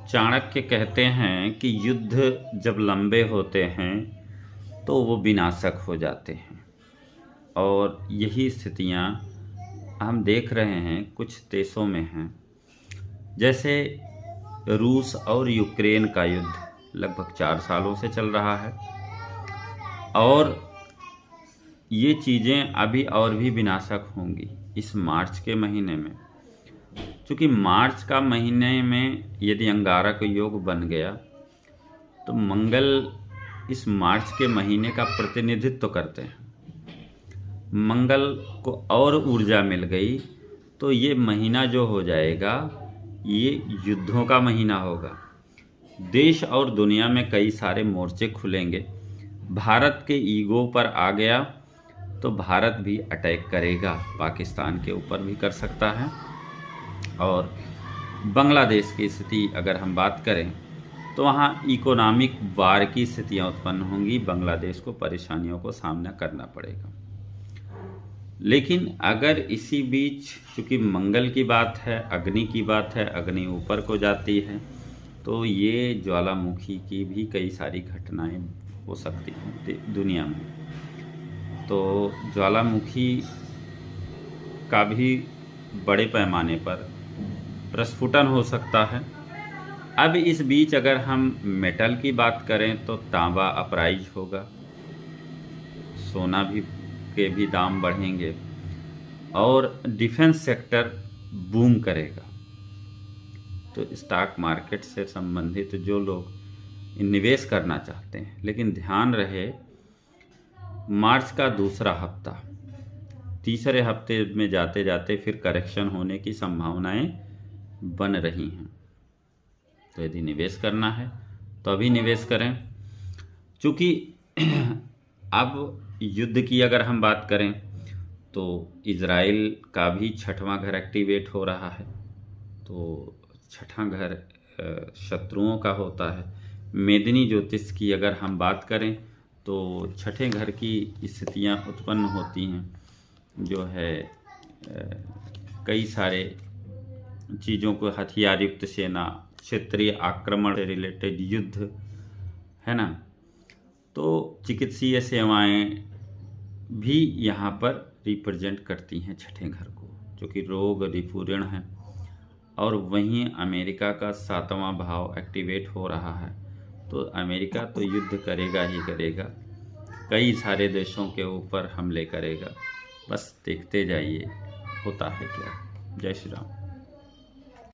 चाणक्य कहते हैं कि युद्ध जब लंबे होते हैं तो वो विनाशक हो जाते हैं, और यही स्थितियां हम देख रहे हैं कुछ देशों में हैं। जैसे रूस और यूक्रेन का युद्ध लगभग 4 सालों से चल रहा है, और ये चीज़ें अभी और भी विनाशक होंगी इस मार्च के महीने में। क्योंकि मार्च का महीने में यदि अंगारक योग बन गया तो मंगल इस मार्च के महीने का प्रतिनिधित्व करते हैं। मंगल को और ऊर्जा मिल गई तो ये महीना जो हो जाएगा ये युद्धों का महीना होगा। देश और दुनिया में कई सारे मोर्चे खुलेंगे। भारत के ईगो पर आ गया तो भारत भी अटैक करेगा, पाकिस्तान के ऊपर भी कर सकता है। और बांग्लादेश की स्थिति अगर हम बात करें तो वहाँ इकोनॉमिक वार की स्थितियाँ उत्पन्न होंगी, बांग्लादेश को परेशानियों को सामना करना पड़ेगा। लेकिन अगर इसी बीच, चूँकि मंगल की बात है, अग्नि की बात है, अग्नि ऊपर को जाती है, तो ये ज्वालामुखी की भी कई सारी घटनाएं हो सकती हैं दुनिया में। तो ज्वालामुखी का भी बड़े पैमाने पर प्रस्फुटन हो सकता है। अब इस बीच अगर हम मेटल की बात करें तो तांबा अपराइज होगा, सोना भी के भी दाम बढ़ेंगे, और डिफेंस सेक्टर बूम करेगा। तो स्टॉक मार्केट से संबंधित जो लोग निवेश करना चाहते हैं, लेकिन ध्यान रहे मार्च का दूसरा हफ्ता, तीसरे हफ्ते में जाते जाते फिर करेक्शन होने की संभावनाएं बन रही हैं। तो यदि निवेश करना है तो अभी निवेश करें। चूँकि अब युद्ध की अगर हम बात करें तो इजराइल का भी 6वां घर एक्टिवेट हो रहा है। तो 6वां घर शत्रुओं का होता है। मेदिनी ज्योतिष की अगर हम बात करें तो 6ठे घर की स्थितियां उत्पन्न होती हैं, जो है कई सारे चीज़ों को, हथियार युक्त सेना, क्षेत्रीय आक्रमण से रिलेटेड युद्ध, है ना। तो चिकित्सीय सेवाएं भी यहाँ पर रिप्रेजेंट करती हैं 6ठे घर को, जो कि रोग रिपुण है। और वहीं अमेरिका का 7वां भाव एक्टिवेट हो रहा है। तो अमेरिका तो युद्ध करेगा ही करेगा, कई सारे देशों के ऊपर हमले करेगा। बस देखते जाइए होता है क्या। जय श्री राम।